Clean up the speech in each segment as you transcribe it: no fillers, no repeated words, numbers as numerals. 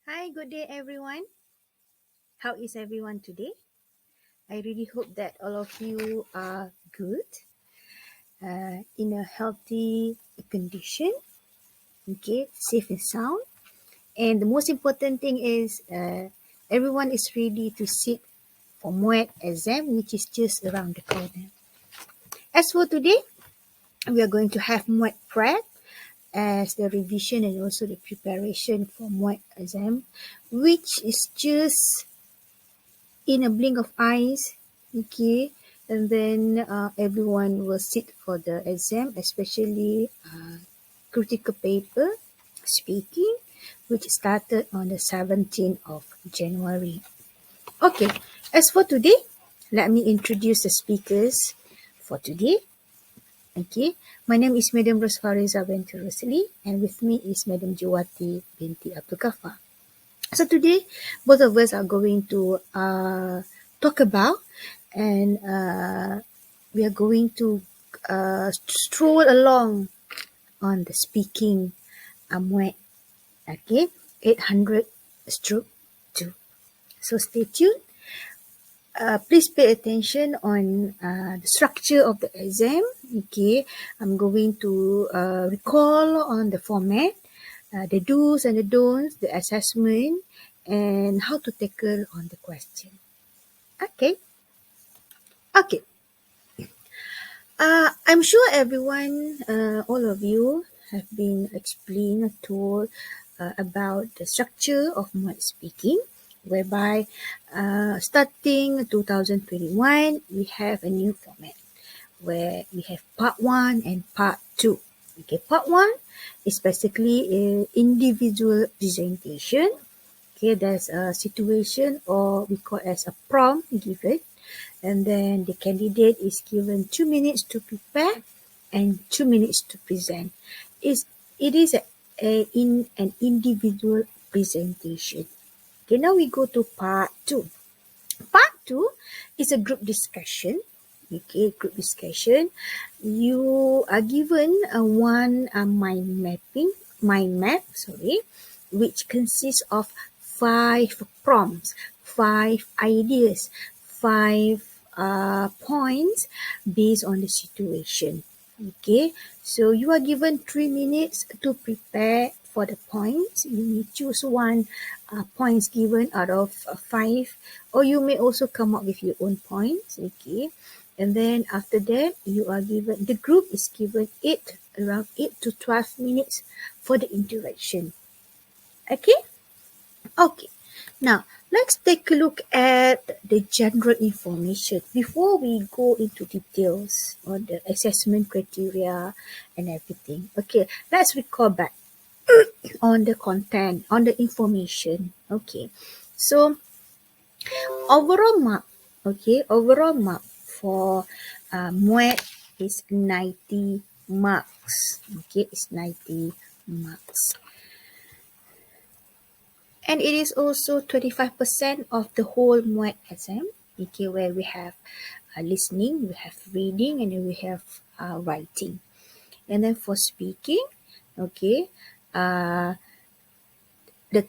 Hi, good day, everyone. How is everyone today? I really hope that all of you are good, in a healthy condition, okay, safe and sound. And the most important thing is everyone is ready to sit for MUET exam, which is just around the corner. As for today, we are going to have MUET prep as the revision and also the preparation for MUET exam, which is just in a blink of eyes, okay, and then everyone will sit for the exam, especially critical paper speaking, which started on the 17th of January. Okay, as for today, let me introduce the speakers for today. Okay, my name is Madam Rosfariza Venturosli, and with me is Madam Juwati binti Abdul Ghaffar. So today, both of us are going to talk about, and we are going to stroll along on the speaking MUET, okay, 800 stroke 2. So stay tuned. Please pay attention on the structure of the exam. Okay, I'm going to recall on the format, the do's and the don'ts, the assessment, and how to tackle on the question. Okay, okay. I'm sure everyone, all of you, have been explained or told about the structure of MUET speaking, whereby starting 2021, we have a new format where we have part 1 and part 2. Okay, part 1 is basically a individual presentation. Okay, there's a situation or we call as a prompt given, and then the candidate is given 2 minutes to prepare and 2 minutes to present. It is in an individual presentation. Okay, now we go to part 2. Part 2 is a group discussion. Okay, group discussion. You are given one mind map, which consists of 5 prompts, 5 ideas, 5 points based on the situation. Okay, so you are given 3 minutes to prepare for the points. You may choose one points given out of 5, or you may also come up with your own points. Okay, and then after that, the group is given around 8 to 12 minutes for the interaction. Okay. Okay, now let's take a look at the general information before we go into details on the assessment criteria and everything. Okay, let's recall back on the content, on the information. Okay, so overall mark, for MUET is 90 marks. Okay, it's 90 marks. And it is also 25% of the whole MUET exam, okay, where we have listening, we have reading, and then we have writing. And then for speaking, okay, the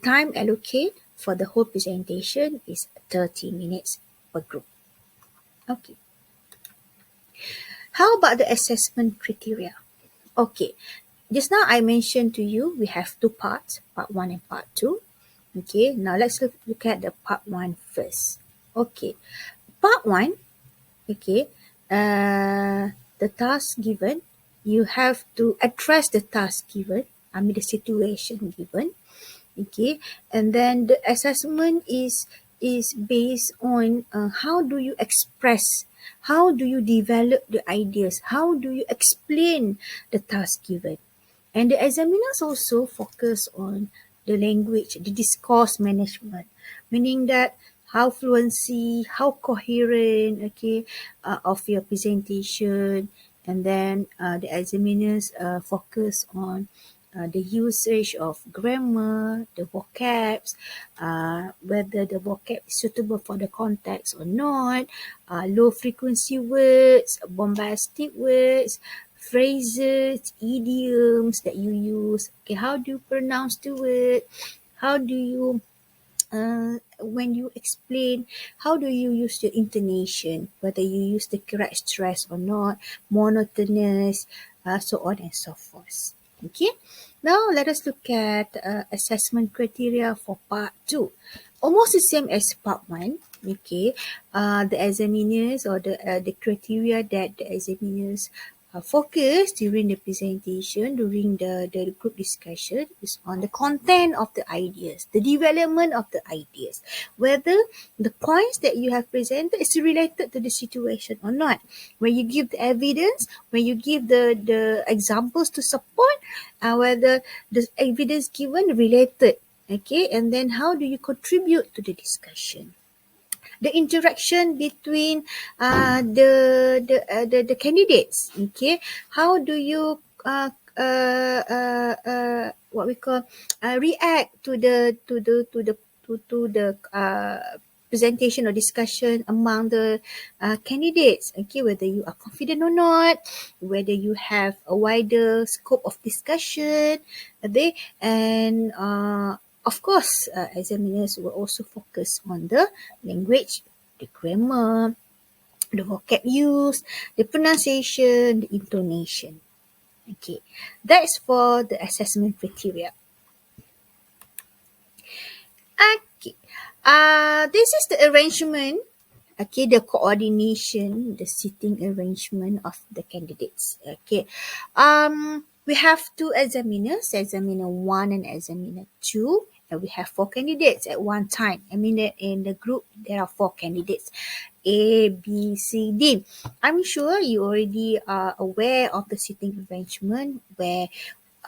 time allocated for the whole presentation is 30 minutes per group. Okay. How about the assessment criteria? Okay, just now I mentioned to you we have 2 parts, part 1 and part 2. Okay, now let's look at the part 1 first. Okay, part 1, okay, the task given, you have to address the task given, the situation given. Okay, and then the assessment is based on how do you express, how do you develop the ideas, how do you explain the task given. And the examiners also focus on the language, the discourse management, meaning that how fluency, how coherent, okay, of your presentation. And then the examiners focus on the usage of grammar, the vocabs, whether the vocab is suitable for the context or not, low frequency words, bombastic words, phrases, idioms that you use. Okay, how do you pronounce the word? How do you when you explain, how do you use your intonation, whether you use the correct stress or not, monotonous, so on and so forth. Okay, now let us look at assessment criteria for part 2. Almost the same as part 1. Okay, the examiners or the criteria that the examiners focus during the presentation, during the group discussion, is on the content of the ideas, the development of the ideas, whether the points that you have presented is related to the situation or not. When you give the evidence, when you give the examples to support, whether the evidence given related, okay, and then how do you contribute to the discussion? The interaction between the candidates. Okay, how do you what we call react to the presentation or discussion among the candidates. Okay, whether you are confident or not, whether you have a wider scope of discussion, okay, and of course, examiners will also focus on the language, the grammar, the vocab use, the pronunciation, the intonation. Okay, that's for the assessment criteria. Okay, this is the arrangement. Okay, the coordination, the seating arrangement of the candidates. Okay, we have two examiners, examiner 1 and examiner 2, and we have 4 candidates at one time. I mean that in the group there are 4 candidates, A, B, C, D. I'm sure you already are aware of the seating arrangement where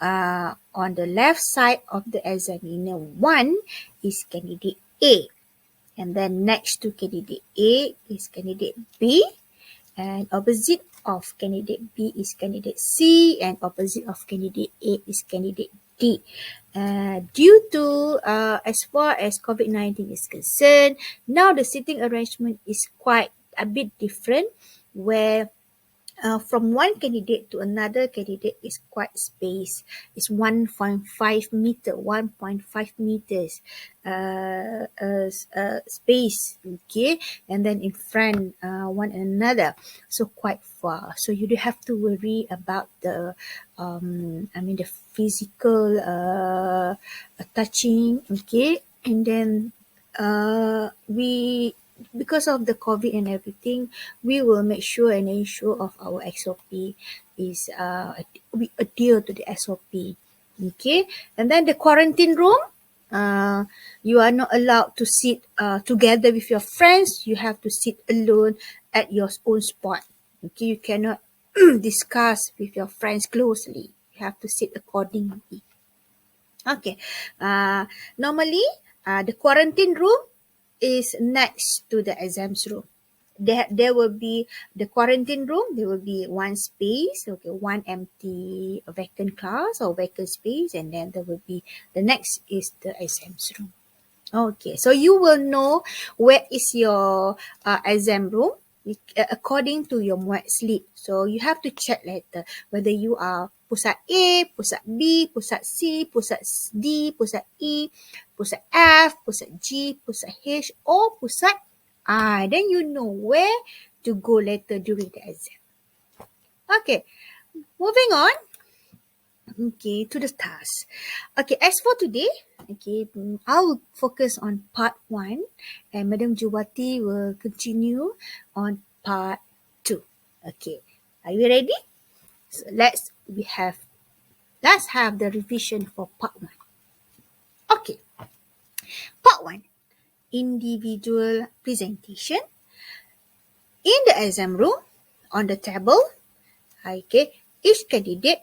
on the left side of the examiner 1 is candidate A. And then next to candidate A is candidate B, and opposite of candidate B is candidate C, and opposite of candidate A is candidate D. Due to, as far as COVID-19 is concerned, now the seating arrangement is quite a bit different, where from one candidate to another candidate is quite space. It's 1.5 meter, 1.5 meters space, okay? And then in front one another, so quite far. So you don't have to worry about the, the physical touching, okay? And then we, because of the COVID and everything, we will make sure and ensure of our SOP is we adhere to the SOP. Okay, and then the quarantine room, you are not allowed to sit together with your friends. You have to sit alone at your own spot. Okay, you cannot discuss with your friends closely. You have to sit accordingly. Okay, normally the quarantine room is next to the exams room. There will be the quarantine room. There will be one space, okay, one empty vacant class or vacant space, and then there will be the next is the exams room. Okay, so you will know where is your exam room according to your MUET slip. So you have to check later whether you are pusat A, pusat B, pusat C, pusat D, pusat E, pusat F, pusat G, pusat H, or pusat I. Then you know where to go later during the exam. Okay, moving on. Okay, to the task. Okay, as for today, okay, I'll focus on part 1 and Madam Juwati will continue on part 2. Okay, are you ready? So let's have the revision for part 1. Okay, part 1, individual presentation. In the exam room, on the table, okay, each candidate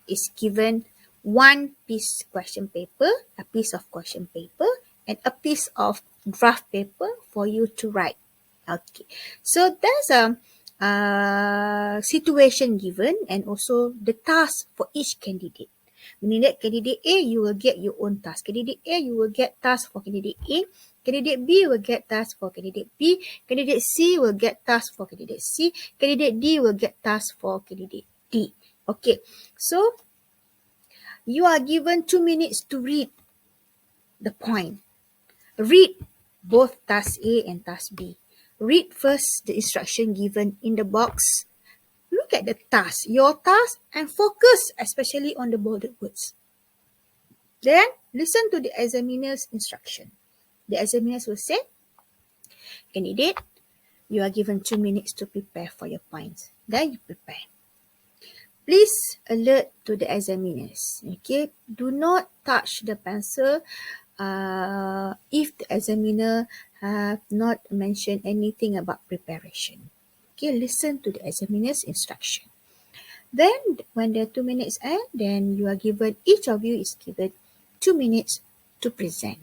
is given one piece question paper, a piece of question paper, and a piece of draft paper for you to write. Okay, so there's a situation given and also the task for each candidate. Meaning that candidate A, you will get your own task. Candidate A, you will get task for candidate A. Candidate B will get task for candidate B. Candidate C will get task for candidate C. Candidate D will get task for candidate D. Okay, so you are given 2 minutes to read the point. Read both task A and task B. Read first the instruction given in the box. Look at the task, your task, and focus especially on the bolded words. Then listen to the examiner's instruction. The examiners will say, candidate, you are given 2 minutes to prepare for your points. Then you prepare. Please alert to the examiners. Okay, do not touch the pencil if the examiner have not mentioned anything about preparation. Okay, listen to the examiner's instruction. Then when the 2 minutes end, then you are given, each of you is given 2 minutes to present.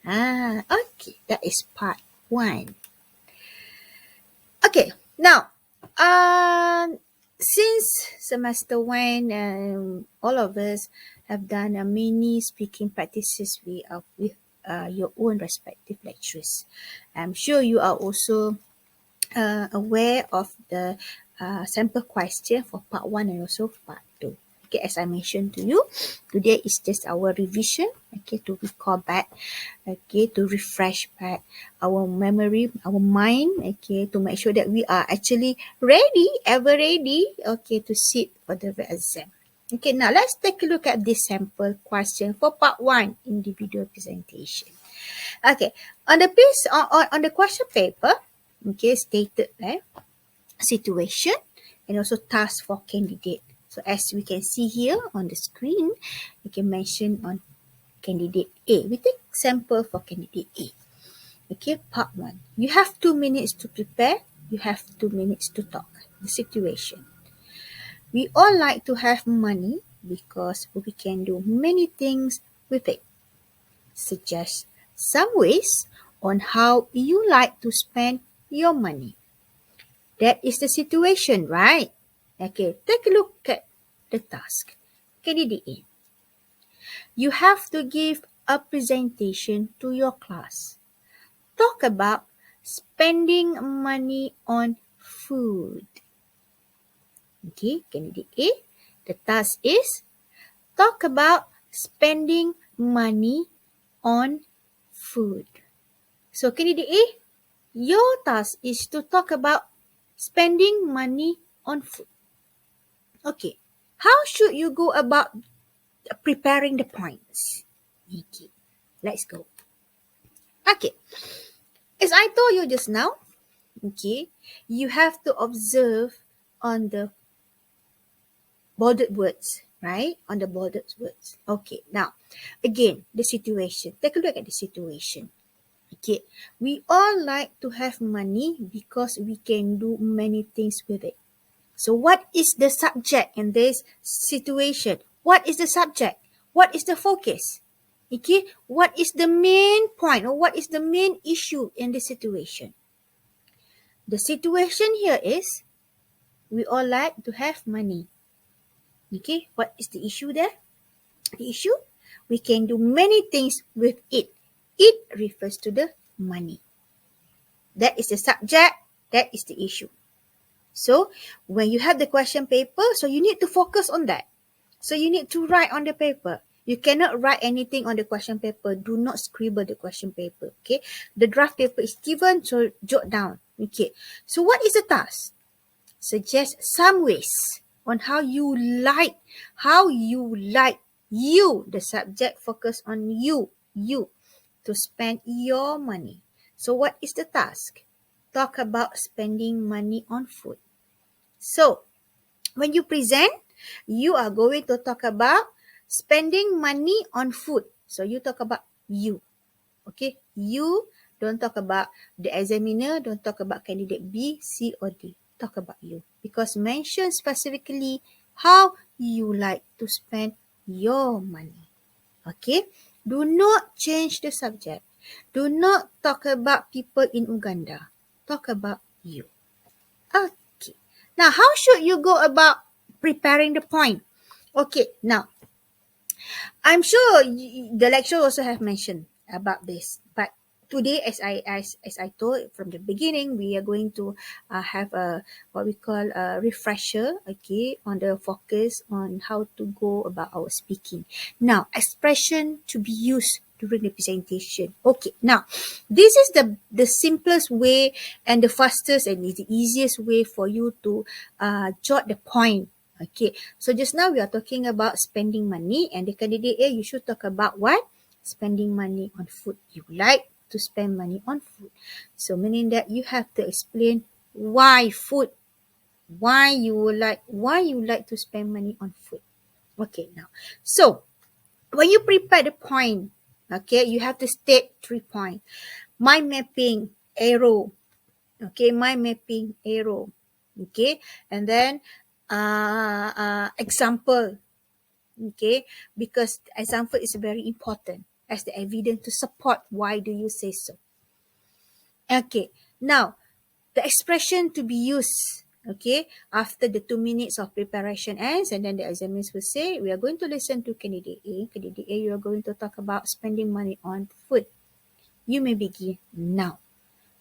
Okay, that is part 1. Okay, now, since semester 1, all of us have done many speaking practices with your own respective lecturers. I'm sure you are also aware of the sample question for part 1 and also part 2. Okay, as I mentioned to you, today is just our revision, okay, to recall back, okay, to refresh back our memory, our mind, okay, to make sure that we are actually ready, ever ready, okay, to sit for the exam. Okay, now let's take a look at this sample question for part 1 individual presentation. Okay, on the piece, on the question paper, okay, stated situation and also task for candidate. So as we can see here on the screen, you can mention on candidate A. We take sample for candidate A. Okay, part 1. You have 2 minutes to prepare. You have 2 minutes to talk. The situation. We all like to have money because we can do many things with it. Suggest some ways on how you like to spend your money. That is the situation, right? Okay, take a look at the task. Candidate A. You have to give a presentation to your class. Talk about spending money on food. Okay, candidate A. The task is talk about spending money on food. So candidate A, your task is to talk about spending money on food. Okay, how should you go about preparing the points? Okay, let's go. Okay, as I told you just now, okay, you have to observe on the bolded words, right? On the bolded words. Okay, now, again, the situation. Take a look at the situation. Okay, we all like to have money because we can do many things with it. So what is the subject in this situation? What is the subject? What is the focus? Okay, what is the main point or what is the main issue in the situation? The situation here is we all like to have money. Okay, what is the issue there? The issue, we can do many things with it. It refers to the money. That is the subject. That is the issue. So when you have the question paper, so you need to focus on that. So you need to write on the paper. You cannot write anything on the question paper. Do not scribble the question paper. Okay. The draft paper is given, so jot down. Okay. So what is the task? Suggest some ways on how you, the subject focus on you, to spend your money. So what is the task? Talk about spending money on food. So when you present, you are going to talk about spending money on food. So you talk about you. Okay, you, don't talk about the examiner, don't talk about candidate B, C or D. Talk about you. Because mention specifically how you like to spend your money. Okay, do not change the subject. Do not talk about people in Uganda. Talk about you. Okay, now how should you go about preparing the point? Okay, now I'm sure the lecturer also have mentioned about this, but today, as I told from the beginning, we are going to have a what we call a refresher, okay, on the focus on how to go about our speaking. Now, expression to be used during the presentation. Okay, now this is the simplest way and the fastest and the easiest way for you to jot the point. Okay, so just now we are talking about spending money, and the candidate A, you should talk about what? Spending money on food. You like to spend money on food. So meaning that you have to explain why food, why you like to spend money on food. Okay, now, so when you prepare the point, okay, you have to state 3 points. Mind mapping, arrow. Okay, mind mapping, arrow. Okay, and then example. Okay, because example is very important as the evidence to support why do you say so. Okay, now the expression to be used, okay, after the 2 minutes of preparation ends, and then the examiners will say, we are going to listen to candidate A. Candidate A, you are going to talk about spending money on food. You may begin now.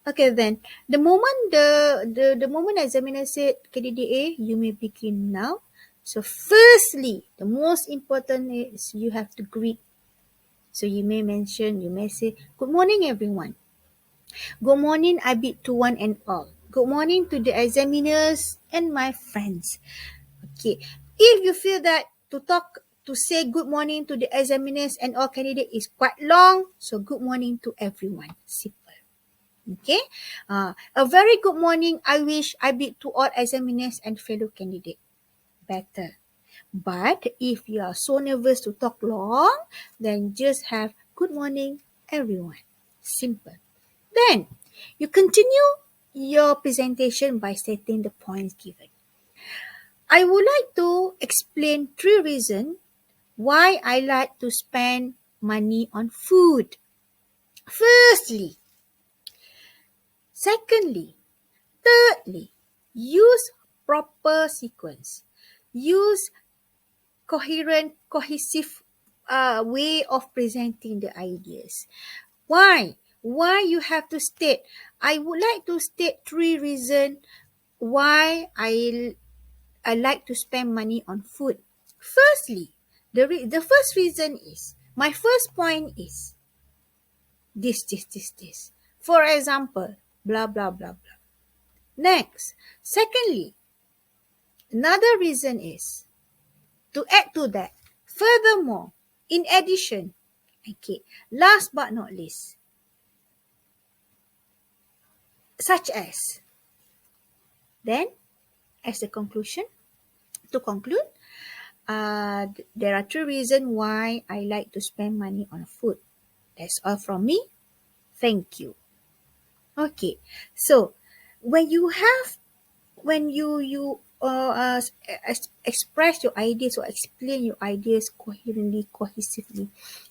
Okay, then the moment the moment examiner said candidate A, you may begin now. So firstly, the most important is you have to greet. So you may say, good morning everyone. Good morning, I bid to one and all. Good morning to the examiners and my friends. Okay, if you feel that to say good morning to the examiners and all candidates is quite long, so good morning to everyone. Simple. Okay, a very good morning. I wish I bid to all examiners and fellow candidates. Better. But if you are so nervous to talk long, then just have good morning, everyone. Simple. Then you continue your presentation by stating the points given. I would like to explain 3 reasons why I like to spend money on food. Firstly, secondly, thirdly, use proper sequence. Use cohesive way of presenting the ideas. Why? Why you have to state? I would like to state 3 reasons why I like to spend money on food. Firstly, the first reason is, my first point is this. For example, blah, blah, blah, blah. Next, secondly, another reason is to add to that. Furthermore, in addition, okay, last but not least, such as, then, as the conclusion, to conclude, there are 3 reasons why I like to spend money on food. That's all from me. Thank you. Okay, so when you express your ideas or explain your ideas coherently, cohesively,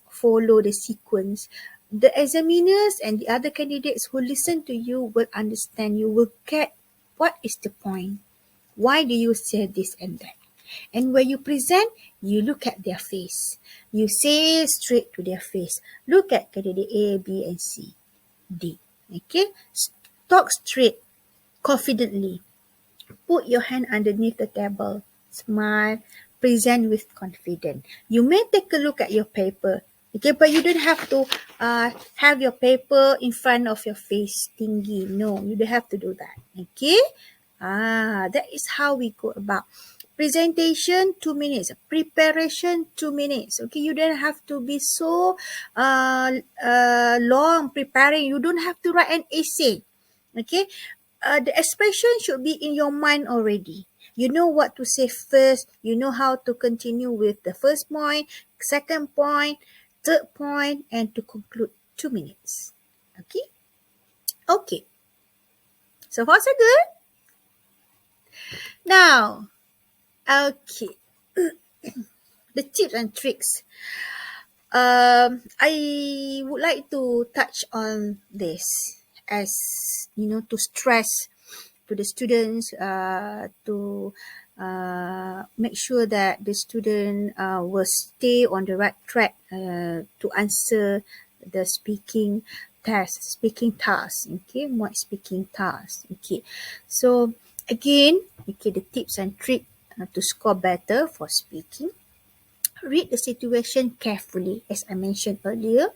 follow the sequence, the examiners and the other candidates who listen to you will understand. You will get what is the point. Why do you say this and that? And when you present, you look at their face. You say straight to their face. Look at candidate A, B, and C, D. Okay? Talk straight, confidently. Put your hand underneath the table. Smile. Present with confidence. You may take a look at your paper. Okay, but you don't have to have your paper in front of your face tinggi. No, you don't have to do that. Okay? That is how we go about. Presentation, 2 minutes. Preparation, 2 minutes. Okay, you don't have to be so long preparing. You don't have to write an essay. Okay, the expression should be in your mind already. You know what to say first. You know how to continue with the first point, second point, third point, and to conclude 2 minutes. Okay? Okay. So far so good? Now, okay. The tips and tricks. I would like to touch on this as, to stress to the students, to make sure that the student will stay on the right track to answer the speaking task, okay, more speaking task, okay. So again, okay, the tips and tricks to score better for speaking. Read the situation carefully, as I mentioned earlier.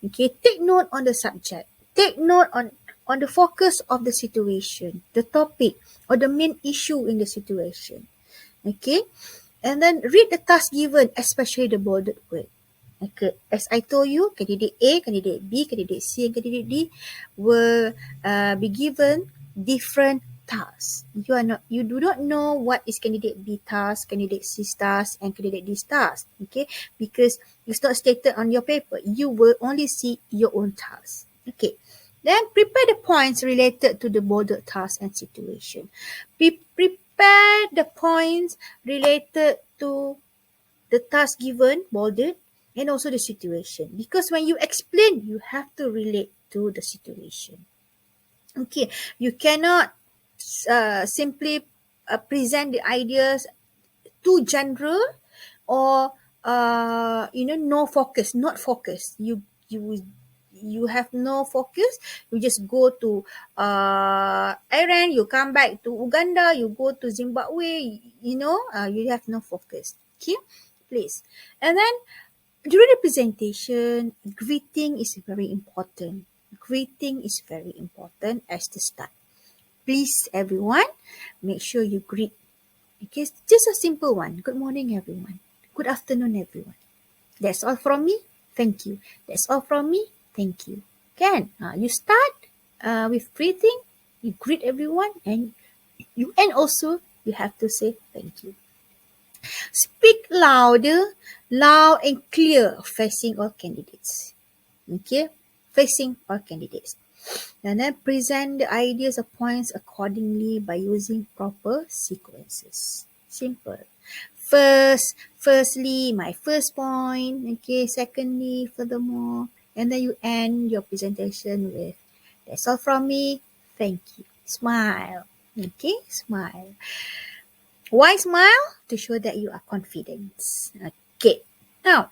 Okay, take note on the subject. Take note on the focus of the situation, the topic, or the main issue in the situation. Okay, and then read the task given, especially the bolded word. Okay, as I told you, candidate A, candidate B, candidate C, and candidate D will be given different tasks. You do not know what is candidate B task, candidate C's task, and candidate D's task. Okay, because it's not stated on your paper. You will only see your own task. Okay, then prepare the points related to the bolded task and situation. Prepare the points related to the task given, bolded, and also the situation. Because when you explain, you have to relate to the situation. Okay, you cannot simply present the ideas too general or no focus, not focus. You have no focus. You just go to Iran, you come back to Uganda, you go to Zimbabwe. You have no focus. Okay, please. And then during the presentation, greeting is very important. Greeting is very important as the start. Please, everyone, make sure you greet. Okay, just a simple one. Good morning, everyone. Good afternoon, everyone. That's all from me. Thank you. That's all from me. Thank you. Can you start with greeting? You greet everyone, and you end also. You have to say thank you. Speak louder, loud and clear, facing all candidates. Okay, facing all candidates. And then present the ideas or points accordingly by using proper sequences. Simple. Firstly, my first point. Okay, secondly, furthermore. And then you end your presentation with, that's all from me. Thank you. Smile. Okay, smile. Why smile? To show that you are confident. Okay. Now,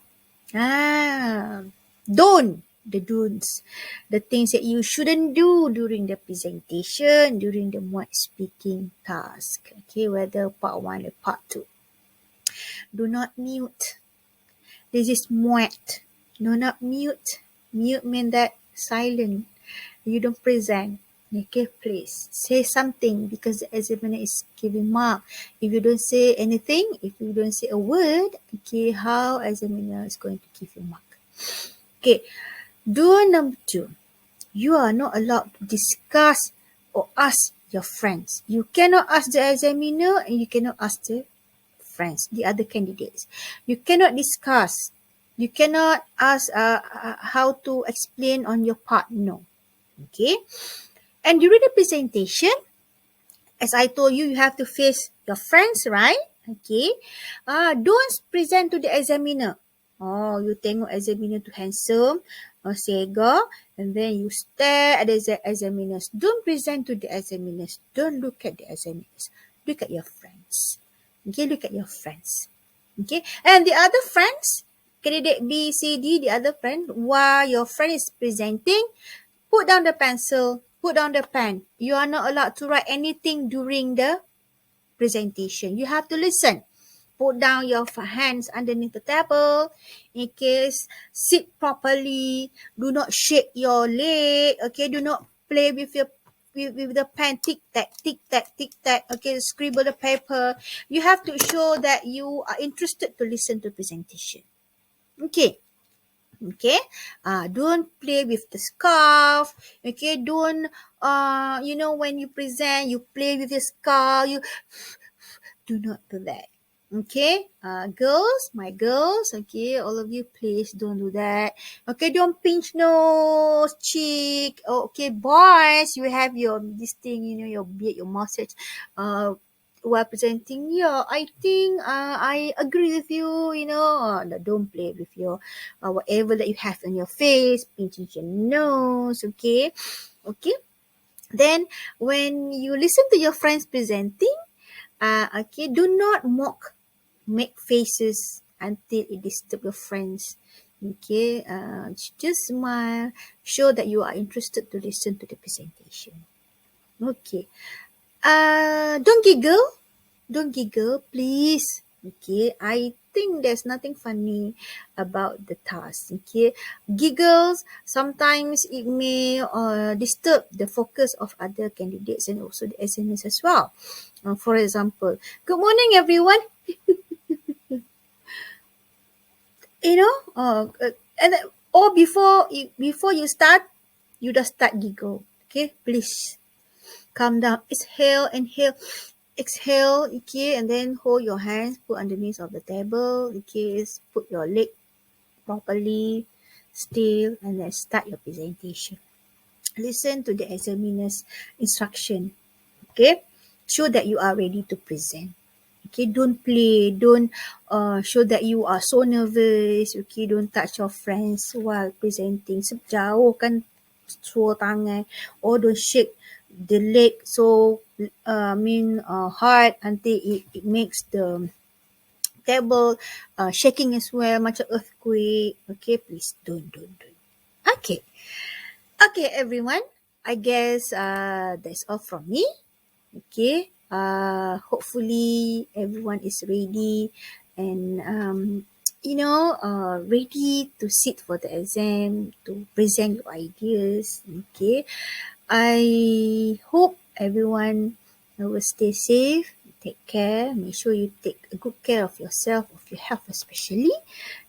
don't. The don'ts. The things that you shouldn't do during the presentation, during the MUET speaking task. Okay, whether part 1 or part 2. Do not mute. This is MUET. Do not mute. Mute means that silent. You don't present. Okay, please say something because the examiner is giving mark. If you don't say anything, if you don't say a word, okay, how examiner is going to give you mark? Okay, rule number 2. You are not allowed to discuss or ask your friends. You cannot ask the examiner and you cannot ask the friends, the other candidates. You cannot discuss. You cannot ask how to explain on your part. No. Okay. And during the presentation, as I told you, you have to face your friends, right? Okay. Don't present to the examiner. Oh, you tengok examiner tu handsome, sega, and then you stare at the examiners. Don't present to the examiners. Don't look at the examiners. Look at your friends. Okay, look at your friends. Okay, and the other friends, candidate B, C, D, the other friend, while your friend is presenting, put down the pencil, put down the pen. You are not allowed to write anything during the presentation. You have to listen. Put down your hands underneath the table. In case, sit properly. Do not shake your leg. Okay, do not play with your with the pen. Tick tack, tick tack, tick tack. Okay, scribble the paper. You have to show that you are interested to listen to presentation. Okay. Okay, don't play with the scarf. Okay, don't when you present, you play with the scarf. You do not do that. Okay, girls, my girls, okay, all of you, please don't do that. Okay, don't pinch nose, cheek. Okay, boys, you have your this thing, your beard, your mustache, while presenting. Yeah, I think I agree with you. Don't play with your whatever that you have on your face, pinching your nose. Okay, okay. Then when you listen to your friends presenting, okay, do not make faces until it disturbs your friends. Okay, just smile, show that you are interested to listen to the presentation. Okay, don't giggle, please. Okay, I there's nothing funny about the task. Okay, giggles sometimes it may disturb the focus of other candidates and also the examiners as well. For example, good morning everyone. You know, and or before you start, you just start giggle. Okay, please calm down. Exhale, inhale, exhale. Okay, and then hold your hands, put underneath of the table. Okay, put your leg properly still, and then start your presentation. Listen to the examiner's instruction. Okay, show that you are ready to present. Okay, don't play, don't show that you are so nervous. Okay, don't touch your friends while presenting. Jauhkan suara tangan, or don't shake the leg so hard until it makes the table shaking as well, macam earthquake. Okay, please don't. Okay, okay everyone. I guess that's all from me. Okay, hopefully everyone is ready and ready to sit for the exam, to present your ideas. Okay, I hope everyone will stay safe, take care, make sure you take a good care of yourself, of your health especially,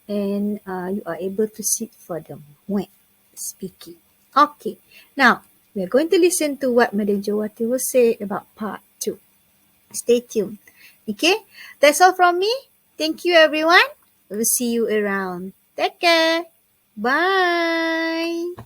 and you are able to sit for the MUET speaking. Okay, now we are going to listen to what Madam Jawati will say about part 2. Stay tuned. Okay, that's all from me. Thank you everyone. We'll see you around. Take care. Bye.